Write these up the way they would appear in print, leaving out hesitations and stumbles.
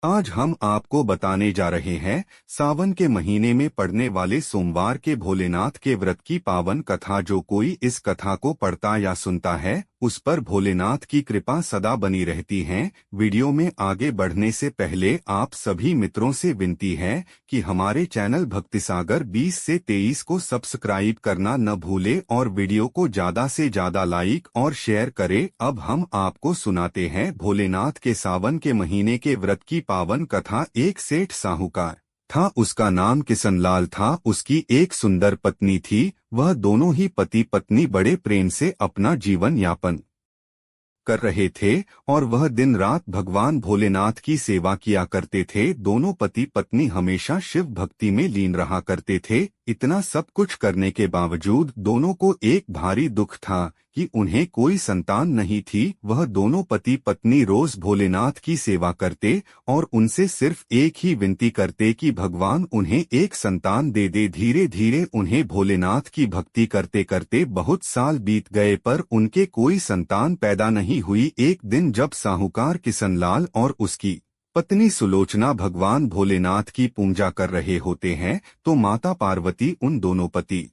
आज हम आपको बताने जा रहे हैं सावन के महीने में पड़ने वाले सोमवार के भोलेनाथ के व्रत की पावन कथा। जो कोई इस कथा को पढ़ता या सुनता है उस पर भोलेनाथ की कृपा सदा बनी रहती है। वीडियो में आगे बढ़ने से पहले आप सभी मित्रों से विनती है कि हमारे चैनल भक्तिसागर 20 से 23 को सब्सक्राइब करना न भूले और वीडियो को ज्यादा से ज्यादा लाइक और शेयर करें। अब हम आपको सुनाते हैं भोलेनाथ के सावन के महीने के व्रत की पावन कथा। एक सेठ साहूकार था, उसका नाम किसनलाल था। उसकी एक सुंदर पत्नी थी। वह दोनों ही पति पत्नी बड़े प्रेम से अपना जीवन यापन कर रहे थे और वह दिन रात भगवान भोलेनाथ की सेवा किया करते थे। दोनों पति पत्नी हमेशा शिव भक्ति में लीन रहा करते थे। इतना सब कुछ करने के बावजूद दोनों को एक भारी दुख था कि उन्हें कोई संतान नहीं थी। वह दोनों पति पत्नी रोज भोलेनाथ की सेवा करते और उनसे सिर्फ एक ही विनती करते कि भगवान उन्हें एक संतान दे दे। धीरे धीरे उन्हें भोलेनाथ की भक्ति करते करते बहुत साल बीत गए पर उनके कोई संतान पैदा नहीं हुई। एक दिन जब साहूकार किसनलाल और उसकी पत्नी सुलोचना भगवान भोलेनाथ की पूजा कर रहे होते हैं तो माता पार्वती उन दोनों पति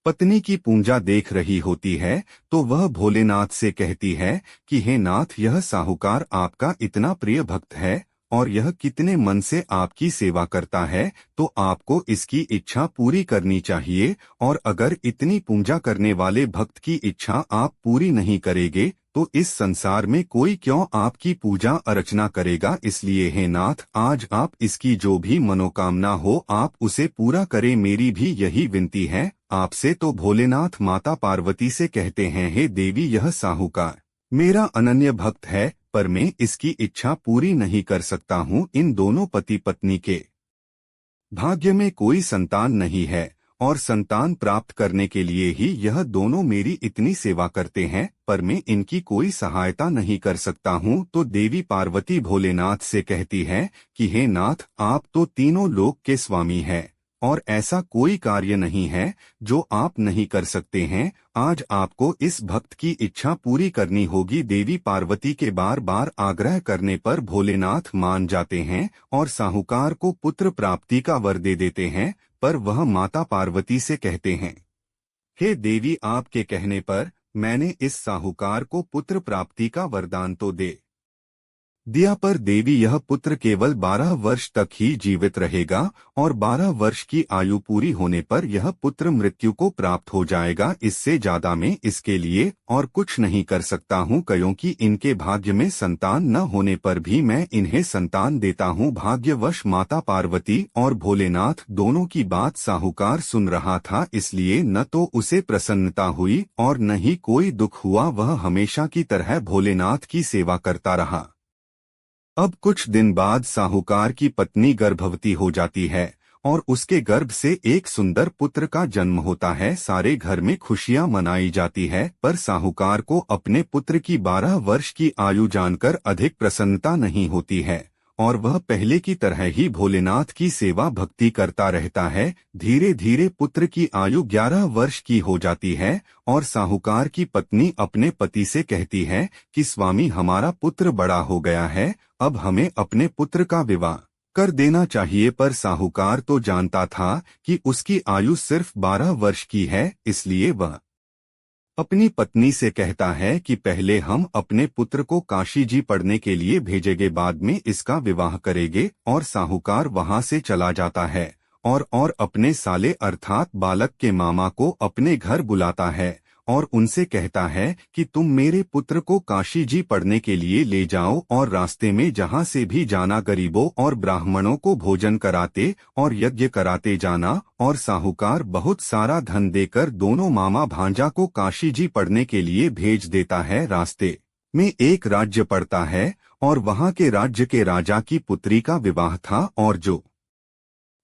पत्नी की पूजा देख रही होती है। तो वह भोलेनाथ से कहती है कि हे नाथ, यह साहूकार आपका इतना प्रिय भक्त है और यह कितने मन से आपकी सेवा करता है, तो आपको इसकी इच्छा पूरी करनी चाहिए। और अगर इतनी पूजा करने वाले भक्त की इच्छा आप पूरी नहीं करेंगे तो इस संसार में कोई क्यों आपकी पूजा अर्चना करेगा। इसलिए हे नाथ, आज आप इसकी जो भी मनोकामना हो आप उसे पूरा करें, मेरी भी यही विनती है आपसे। तो भोलेनाथ माता पार्वती से कहते हैं, हे देवी, यह साहूकार मेरा अनन्य भक्त है पर मैं इसकी इच्छा पूरी नहीं कर सकता हूँ। इन दोनों पति पत्नी के भाग्य में कोई संतान नहीं है और संतान प्राप्त करने के लिए ही यह दोनों मेरी इतनी सेवा करते हैं, पर मैं इनकी कोई सहायता नहीं कर सकता हूँ। तो देवी पार्वती भोलेनाथ से कहती है कि हे नाथ, आप तो तीनों लोक के स्वामी हैं और ऐसा कोई कार्य नहीं है जो आप नहीं कर सकते हैं। आज आपको इस भक्त की इच्छा पूरी करनी होगी। देवी पार्वती के बार बार आग्रह करने पर भोलेनाथ मान जाते हैं और साहूकार को पुत्र प्राप्ति का वर दे देते हैं। पर वह माता पार्वती से कहते हैं, हे देवी, आपके कहने पर मैंने इस साहूकार को पुत्र प्राप्ति का वरदान तो दे दिया, पर देवी यह पुत्र केवल 12 वर्ष तक ही जीवित रहेगा और 12 वर्ष की आयु पूरी होने पर यह पुत्र मृत्यु को प्राप्त हो जाएगा। इससे ज्यादा मैं इसके लिए और कुछ नहीं कर सकता हूँ, क्योंकि इनके भाग्य में संतान न होने पर भी मैं इन्हें संतान देता हूँ। भाग्यवश माता पार्वती और भोलेनाथ दोनों की बात साहूकार सुन रहा था, इसलिए न तो उसे प्रसन्नता हुई और न ही कोई दुख हुआ। वह हमेशा की तरह भोलेनाथ की सेवा करता रहा। अब कुछ दिन बाद साहूकार की पत्नी गर्भवती हो जाती है और उसके गर्भ से एक सुंदर पुत्र का जन्म होता है। सारे घर में खुशियां मनाई जाती है, पर साहूकार को अपने पुत्र की 12 वर्ष की आयु जानकर अधिक प्रसन्नता नहीं होती है और वह पहले की तरह ही भोलेनाथ की सेवा भक्ति करता रहता है। धीरे धीरे पुत्र की आयु 11 वर्ष की हो जाती है और साहूकार की पत्नी अपने पति से कहती है कि स्वामी, हमारा पुत्र बड़ा हो गया है, अब हमें अपने पुत्र का विवाह कर देना चाहिए। पर साहूकार तो जानता था कि उसकी आयु सिर्फ 12 वर्ष की है, इसलिए वह अपनी पत्नी से कहता है कि पहले हम अपने पुत्र को काशी जी पढ़ने के लिए भेजेंगे, बाद में इसका विवाह करेंगे। और साहूकार वहां से चला जाता है और अपने साले अर्थात बालक के मामा को अपने घर बुलाता है और उनसे कहता है कि तुम मेरे पुत्र को काशी जी पढ़ने के लिए ले जाओ और रास्ते में जहाँ से भी जाना गरीबों और ब्राह्मणों को भोजन कराते और यज्ञ कराते जाना। और साहूकार बहुत सारा धन देकर दोनों मामा भांजा को काशी जी पढ़ने के लिए भेज देता है। रास्ते में एक राज्य पड़ता है और वहाँ के राज्य के राजा की पुत्री का विवाह था और जो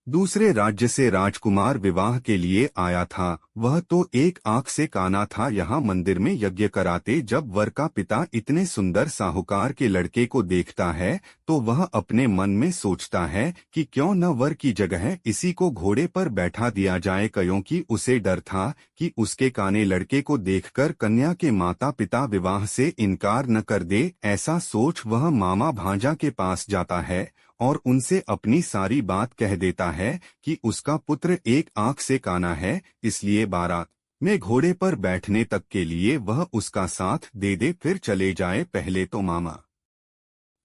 दूसरे राज्य से राजकुमार विवाह के लिए आया था। वह तो एक आंख से काना था। यहाँ मंदिर में यज्ञ कराते जब वर का पिता इतने सुंदर साहूकार के लड़के को देखता है तो वह अपने मन में सोचता है कि क्यों न वर की जगह इसी को घोड़े पर बैठा दिया जाए, क्योंकि उसे डर था कि उसके काने लड़के को देखकर कन्या के माता पिता विवाह से इनकार न कर दे। ऐसा सोच वह मामा भांजा के पास जाता है और उनसे अपनी सारी बात कह देता है कि उसका पुत्र एक आंख से काना है, इसलिए बारात में घोड़े पर बैठने तक के लिए वह उसका साथ दे दे, फिर चले जाए। पहले तो मामा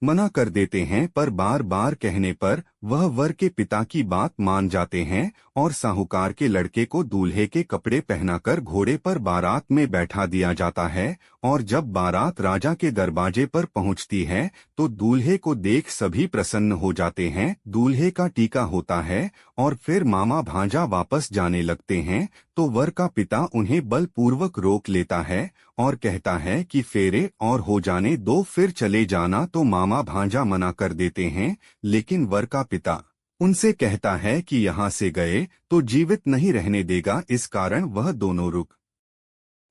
मना कर देते हैं, पर बार बार कहने पर वह वर के पिता की बात मान जाते हैं और साहूकार के लड़के को दूल्हे के कपड़े पहनाकर घोड़े पर बारात में बैठा दिया जाता है। और जब बारात राजा के दरवाजे पर पहुंचती है तो दूल्हे को देख सभी प्रसन्न हो जाते हैं। दूल्हे का टीका होता है और फिर मामा भांजा वापस जाने लगते हैं तो वर का पिता उन्हें बलपूर्वक रोक लेता है और कहता है कि फेरे और हो जाने दो, फिर चले जाना। तो मामा भांजा मना कर देते हैं, लेकिन वर का पिता उनसे कहता है कि यहाँ से गए तो जीवित नहीं रहने देगा। इस कारण वह दोनों रुक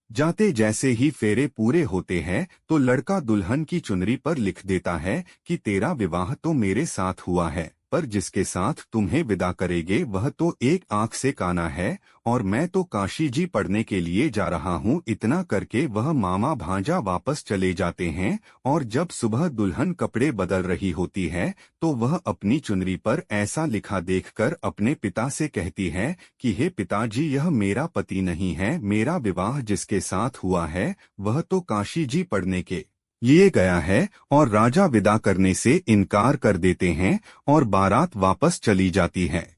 जाते। जैसे ही फेरे पूरे होते हैं तो लड़का दुल्हन की चुनरी पर लिख देता है कि तेरा विवाह तो मेरे साथ हुआ है, पर जिसके साथ तुम्हें विदा करेंगे वह तो एक आंख से काना है और मैं तो काशी जी पढ़ने के लिए जा रहा हूँ। इतना करके वह मामा भांजा वापस चले जाते हैं और जब सुबह दुल्हन कपड़े बदल रही होती है तो वह अपनी चुनरी पर ऐसा लिखा देखकर अपने पिता से कहती है कि हे पिताजी, यह मेरा पति नहीं है। मेरा विवाह जिसके साथ हुआ है वह तो काशी जी पढ़ने के लिए गया है। और राजा विदा करने से इनकार कर देते हैं और बारात वापस चली जाती है।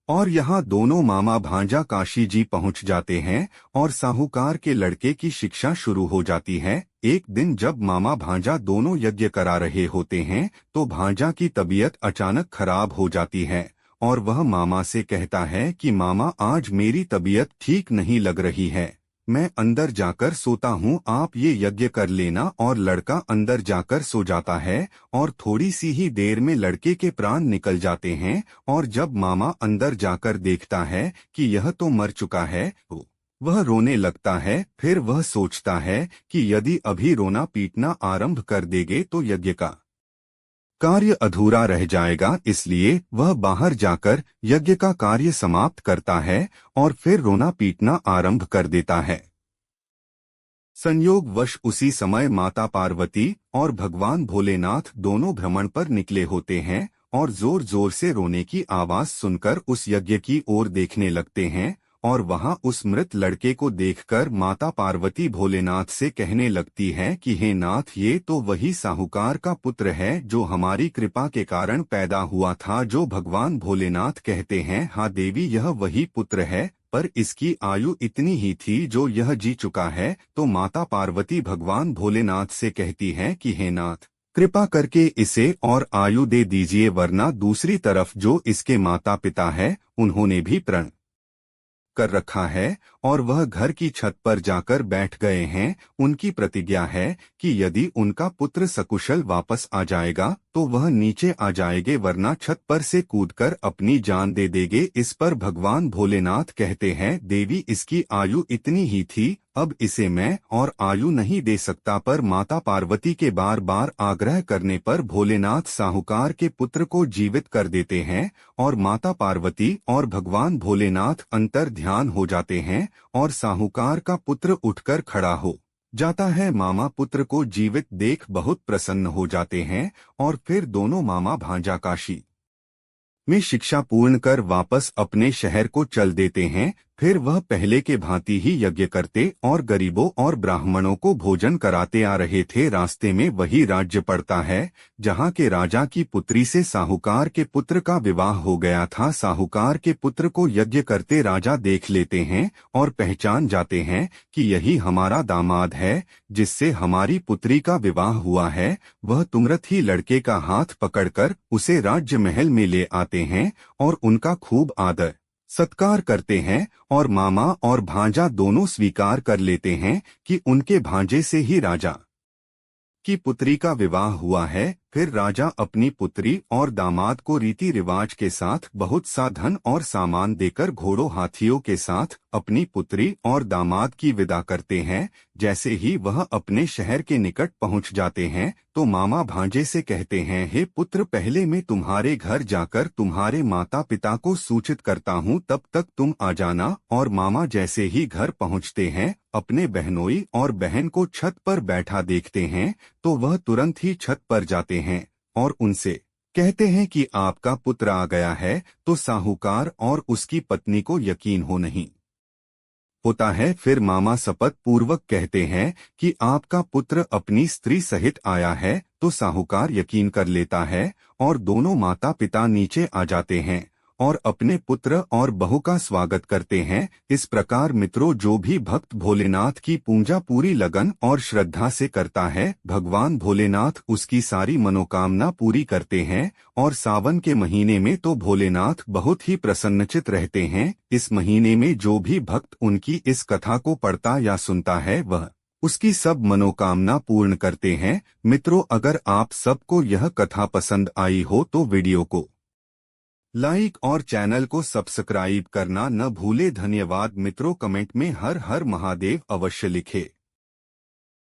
और यहाँ दोनों मामा भांजा काशी जी पहुंच जाते हैं और साहूकार के लड़के की शिक्षा शुरू हो जाती है। एक दिन जब मामा भांजा दोनों यज्ञ करा रहे होते हैं तो भांजा की तबीयत अचानक खराब हो जाती है और वह मामा से कहता है कि मामा, आज मेरी तबीयत ठीक नहीं लग रही है, मैं अंदर जाकर सोता हूँ, आप ये यज्ञ कर लेना। और लड़का अंदर जाकर सो जाता है और थोड़ी सी ही देर में लड़के के प्राण निकल जाते हैं। और जब मामा अंदर जाकर देखता है कि यह तो मर चुका है तो वह रोने लगता है। फिर वह सोचता है कि यदि अभी रोना पीटना आरंभ कर देंगे तो यज्ञ का कार्य अधूरा रह जाएगा, इसलिए वह बाहर जाकर यज्ञ का कार्य समाप्त करता है और फिर रोना पीटना आरंभ कर देता है। संयोगवश उसी समय माता पार्वती और भगवान भोलेनाथ दोनों भ्रमण पर निकले होते हैं और जोर जोर से रोने की आवाज सुनकर उस यज्ञ की ओर देखने लगते हैं। और वहां उस मृत लड़के को देखकर माता पार्वती भोलेनाथ से कहने लगती है कि हे नाथ, ये तो वही साहूकार का पुत्र है जो हमारी कृपा के कारण पैदा हुआ था। जो भगवान भोलेनाथ कहते हैं, हाँ देवी, यह वही पुत्र है, पर इसकी आयु इतनी ही थी जो यह जी चुका है। तो माता पार्वती भगवान भोलेनाथ से कहती है कि हे नाथ, कृपा करके इसे और आयु दे दीजिए, वरना दूसरी तरफ जो इसके माता पिता है उन्होंने भी प्रण कर रखा है और वह घर की छत पर जाकर बैठ गए हैं। उनकी प्रतिज्ञा है कि यदि उनका पुत्र सकुशल वापस आ जाएगा तो वह नीचे आ जाएंगे, वरना छत पर से कूदकर अपनी जान दे देंगे। इस पर भगवान भोलेनाथ कहते हैं, देवी, इसकी आयु इतनी ही थी, अब इसे मैं और आयु नहीं दे सकता। पर माता पार्वती के बार बार आग्रह करने पर भोलेनाथ साहूकार के पुत्र को जीवित कर देते हैं और माता पार्वती और भगवान भोलेनाथ अंतर ध्यान हो जाते हैं और साहूकार का पुत्र उठकर खड़ा हो जाता है। मामा पुत्र को जीवित देख बहुत प्रसन्न हो जाते हैं और फिर दोनों मामा भांजा काशी में शिक्षा पूर्ण कर वापस अपने शहर को चल देते हैं। फिर वह पहले के भांति ही यज्ञ करते और गरीबों और ब्राह्मणों को भोजन कराते आ रहे थे। रास्ते में वही राज्य पड़ता है जहाँ के राजा की पुत्री से साहूकार के पुत्र का विवाह हो गया था। साहूकार के पुत्र को यज्ञ करते राजा देख लेते हैं और पहचान जाते हैं कि यही हमारा दामाद है जिससे हमारी पुत्री का विवाह हुआ है। वह तुरंत ही लड़के का हाथ पकड़कर उसे राज्य महल में ले आते हैं और उनका खूब आदर सत्कार करते हैं और मामा और भांजा दोनों स्वीकार कर लेते हैं कि उनके भांजे से ही राजा की पुत्री का विवाह हुआ है। फिर राजा अपनी पुत्री और दामाद को रीति रिवाज के साथ बहुत सा धन और सामान देकर घोड़ों हाथियों के साथ अपनी पुत्री और दामाद की विदा करते हैं। जैसे ही वह अपने शहर के निकट पहुंच जाते हैं तो मामा भांजे से कहते हैं, हे पुत्र, पहले मैं तुम्हारे घर जाकर तुम्हारे माता पिता को सूचित करता हूँ, तब तक तुम आ जाना। और मामा जैसे ही घर पहुँचते हैं अपने बहनोई और बहन को छत पर बैठा देखते हैं तो वह तुरंत ही छत पर जाते हैं और उनसे कहते हैं कि आपका पुत्र आ गया है। तो साहूकार और उसकी पत्नी को यकीन हो नहीं होता है। फिर मामा शपथ पूर्वक कहते हैं कि आपका पुत्र अपनी स्त्री सहित आया है। तो साहूकार यकीन कर लेता है और दोनों माता पिता नीचे आ जाते हैं और अपने पुत्र और बहू का स्वागत करते हैं। इस प्रकार मित्रों, जो भी भक्त भोलेनाथ की पूजा पूरी लगन और श्रद्धा से करता है, भगवान भोलेनाथ उसकी सारी मनोकामना पूरी करते हैं। और सावन के महीने में तो भोलेनाथ बहुत ही प्रसन्नचित रहते हैं। इस महीने में जो भी भक्त उनकी इस कथा को पढ़ता या सुनता है वह उसकी सब मनोकामना पूर्ण करते हैं। मित्रों, अगर आप सबको यह कथा पसंद आई हो तो वीडियो को लाइक और चैनल को सब्सक्राइब करना न भूले। धन्यवाद मित्रों। कमेंट में हर हर महादेव अवश्य लिखे।